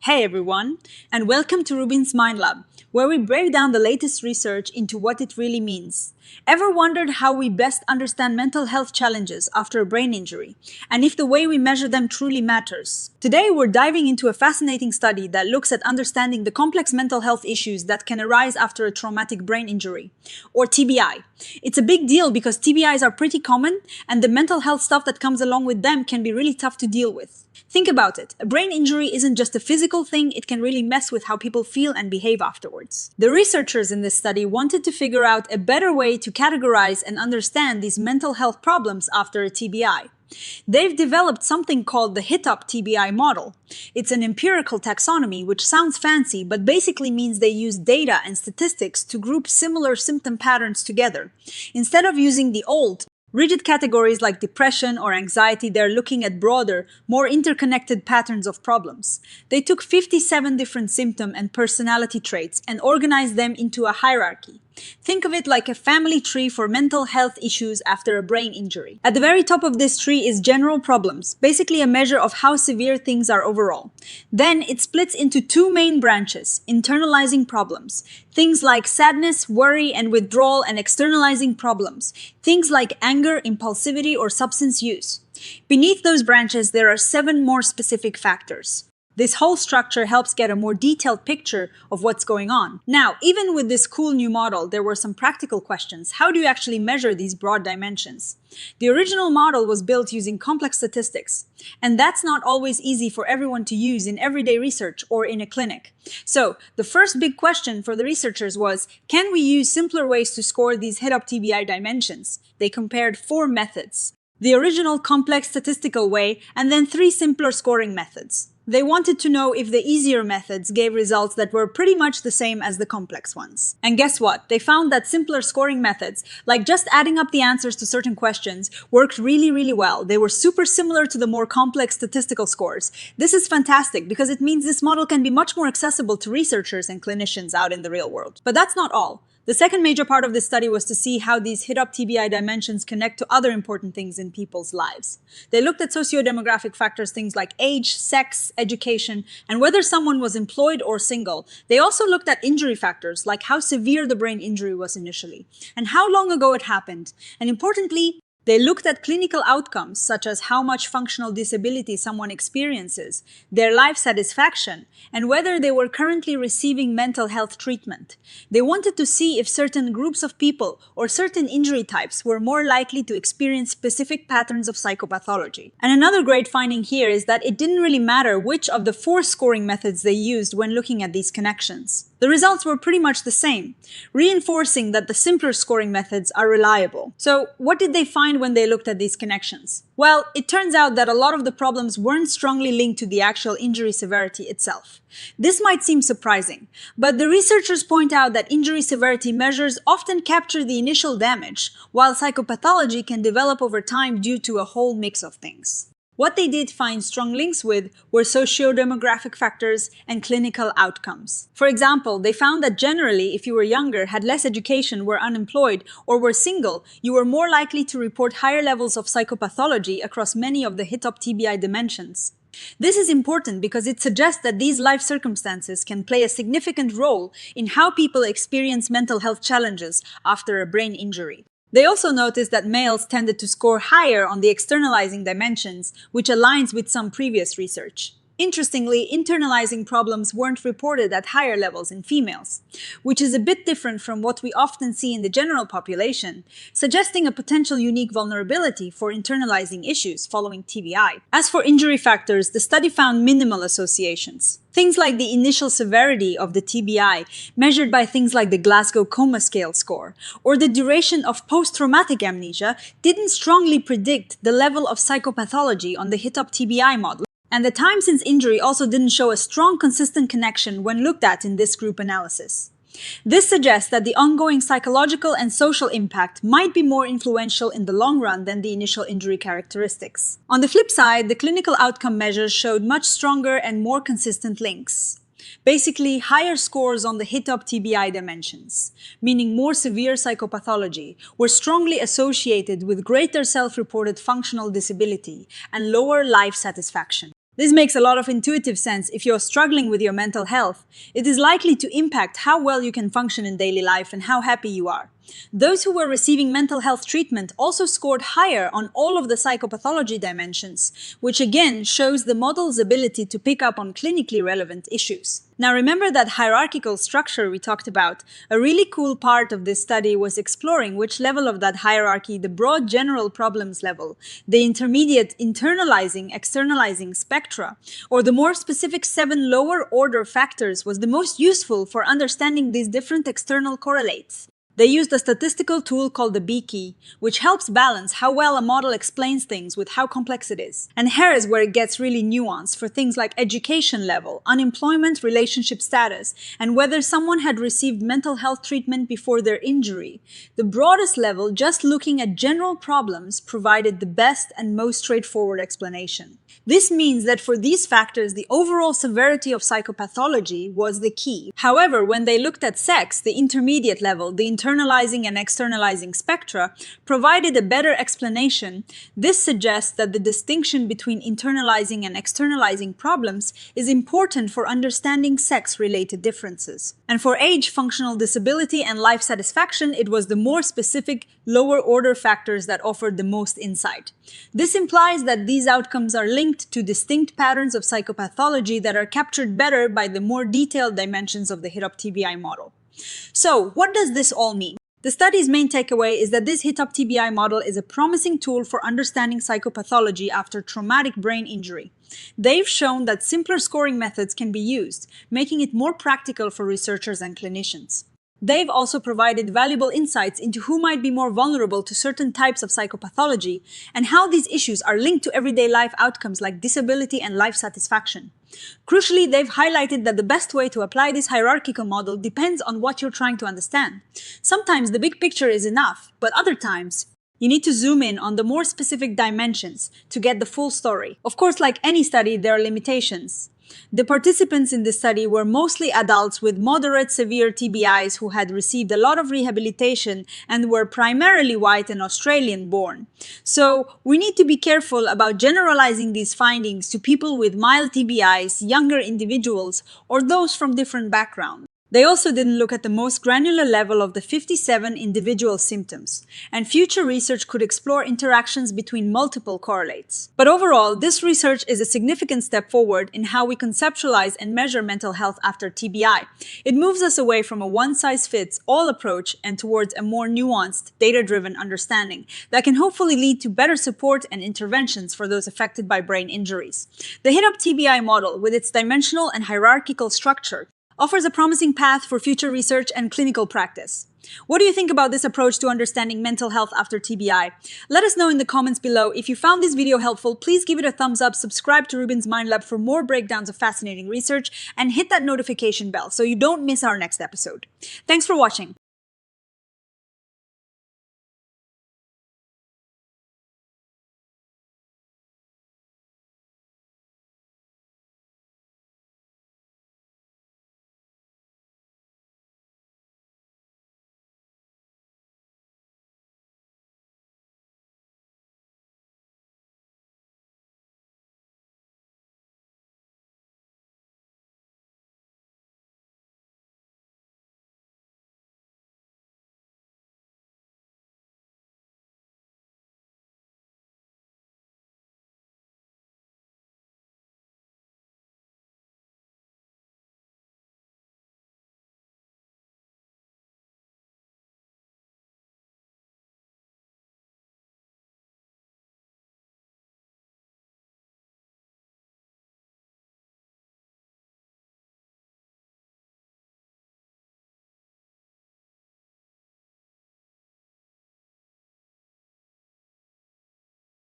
Hey everyone, and welcome to RUBIN'S Mind Lab, where we break down the latest research into what it really means. Ever wondered how we best understand mental health challenges after a brain injury, and if the way we measure them truly matters? Today we're diving into a fascinating study that looks at understanding the complex mental health issues that can arise after a traumatic brain injury, or TBI. It's a big deal because TBIs are pretty common, and the mental health stuff that comes along with them can be really tough to deal with. Think about it. A brain injury isn't just a physical thing, it can really mess with how people feel and behave afterwards. The researchers in this study wanted to figure out a better way to categorize and understand these mental health problems after a TBI. They've developed something called the HiTOP-TBI model. It's an empirical taxonomy, which sounds fancy, but basically means they use data and statistics to group similar symptom patterns together. Instead of using the old, rigid categories like depression or anxiety, they're looking at broader, more interconnected patterns of problems. They took 57 different symptom and personality traits and organized them into a hierarchy. Think of it like a family tree for mental health issues after a brain injury. At the very top of this tree is general problems, basically a measure of how severe things are overall. Then it splits into two main branches, internalizing problems. Things like sadness, worry, and withdrawal, and externalizing problems. Things like anger, impulsivity, or substance use. Beneath those branches, there are 7 more specific factors. This whole structure helps get a more detailed picture of what's going on. Now, even with this cool new model, there were some practical questions. How do you actually measure these broad dimensions? The original model was built using complex statistics, and that's not always easy for everyone to use in everyday research or in a clinic. So, the first big question for the researchers was, can we use simpler ways to score these HiTOP-TBI dimensions? They compared 4 methods. The original complex statistical way, and then 3 simpler scoring methods. They wanted to know if the easier methods gave results that were pretty much the same as the complex ones. And guess what? They found that simpler scoring methods, like just adding up the answers to certain questions, worked really well. They were super similar to the more complex statistical scores. This is fantastic because it means this model can be much more accessible to researchers and clinicians out in the real world. But that's not all. The second major part of this study was to see how these HiTOP-TBI dimensions connect to other important things in people's lives. They looked at socio-demographic factors, things like age, sex, education, and whether someone was employed or single. They also looked at injury factors, like how severe the brain injury was initially, and how long ago it happened. And importantly, they looked at clinical outcomes, such as how much functional disability someone experiences, their life satisfaction, and whether they were currently receiving mental health treatment. They wanted to see if certain groups of people or certain injury types were more likely to experience specific patterns of psychopathology. And another great finding here is that it didn't really matter which of the 4 scoring methods they used when looking at these connections. The results were pretty much the same, reinforcing that the simpler scoring methods are reliable. So, what did they find when they looked at these connections? Well, it turns out that a lot of the problems weren't strongly linked to the actual injury severity itself. This might seem surprising, but the researchers point out that injury severity measures often capture the initial damage, while psychopathology can develop over time due to a whole mix of things. What they did find strong links with were socio-demographic factors and clinical outcomes. For example, they found that generally, if you were younger, had less education, were unemployed, or were single, you were more likely to report higher levels of psychopathology across many of the HiTOP-TBI dimensions. This is important because it suggests that these life circumstances can play a significant role in how people experience mental health challenges after a brain injury. They also noticed that males tended to score higher on the externalizing dimensions, which aligns with some previous research. Interestingly, internalizing problems weren't reported at higher levels in females, which is a bit different from what we often see in the general population, suggesting a potential unique vulnerability for internalizing issues following TBI. As for injury factors, the study found minimal associations. Things like the initial severity of the TBI, measured by things like the Glasgow Coma Scale score, or the duration of post-traumatic amnesia, didn't strongly predict the level of psychopathology on the HiTOP-TBI model. And the time since injury also didn't show a strong, consistent connection when looked at in this group analysis. This suggests that the ongoing psychological and social impact might be more influential in the long run than the initial injury characteristics. On the flip side, the clinical outcome measures showed much stronger and more consistent links. Basically, higher scores on the HiTOP-TBI dimensions, meaning more severe psychopathology, were strongly associated with greater self-reported functional disability and lower life satisfaction. This makes a lot of intuitive sense. If you're struggling with your mental health, it is likely to impact how well you can function in daily life and how happy you are. Those who were receiving mental health treatment also scored higher on all of the psychopathology dimensions, which again shows the model's ability to pick up on clinically relevant issues. Now remember that hierarchical structure we talked about. A really cool part of this study was exploring which level of that hierarchy, the broad general problems level, the intermediate internalizing, externalizing spectra, or the more specific 7 lower order factors was the most useful for understanding these different external correlates. They used a statistical tool called the B-key, which helps balance how well a model explains things with how complex it is. And here is where it gets really nuanced for things like education level, unemployment, relationship status, and whether someone had received mental health treatment before their injury. The broadest level, just looking at general problems, provided the best and most straightforward explanation. This means that for these factors, the overall severity of psychopathology was the key. However, when they looked at sex, the intermediate level, the internalizing and externalizing spectra, provided a better explanation. This suggests that the distinction between internalizing and externalizing problems is important for understanding sex-related differences. And for age, functional disability, and life satisfaction, it was the more specific, lower-order factors that offered the most insight. This implies that these outcomes are linked to distinct patterns of psychopathology that are captured better by the more detailed dimensions of the HiTOP-TBI model. So, what does this all mean? The study's main takeaway is that this HiTOP-TBI model is a promising tool for understanding psychopathology after traumatic brain injury. They've shown that simpler scoring methods can be used, making it more practical for researchers and clinicians. They've also provided valuable insights into who might be more vulnerable to certain types of psychopathology and how these issues are linked to everyday life outcomes like disability and life satisfaction. Crucially, they've highlighted that the best way to apply this hierarchical model depends on what you're trying to understand. Sometimes the big picture is enough, but other times, you need to zoom in on the more specific dimensions to get the full story. Of course, like any study, there are limitations. The participants in this study were mostly adults with moderate severe TBIs who had received a lot of rehabilitation and were primarily white and Australian born. So we need to be careful about generalizing these findings to people with mild TBIs, younger individuals, or those from different backgrounds. They also didn't look at the most granular level of the 57 individual symptoms, and future research could explore interactions between multiple correlates. But overall, this research is a significant step forward in how we conceptualize and measure mental health after TBI. It moves us away from a one-size-fits-all approach and towards a more nuanced, data-driven understanding that can hopefully lead to better support and interventions for those affected by brain injuries. The HiTOP-TBI model, with its dimensional and hierarchical structure, offers a promising path for future research and clinical practice. What do you think about this approach to understanding mental health after TBI? Let us know in the comments below. If you found this video helpful, please give it a thumbs up, subscribe to RUBIN'S Mind Lab for more breakdowns of fascinating research, and hit that notification bell so you don't miss our next episode. Thanks for watching.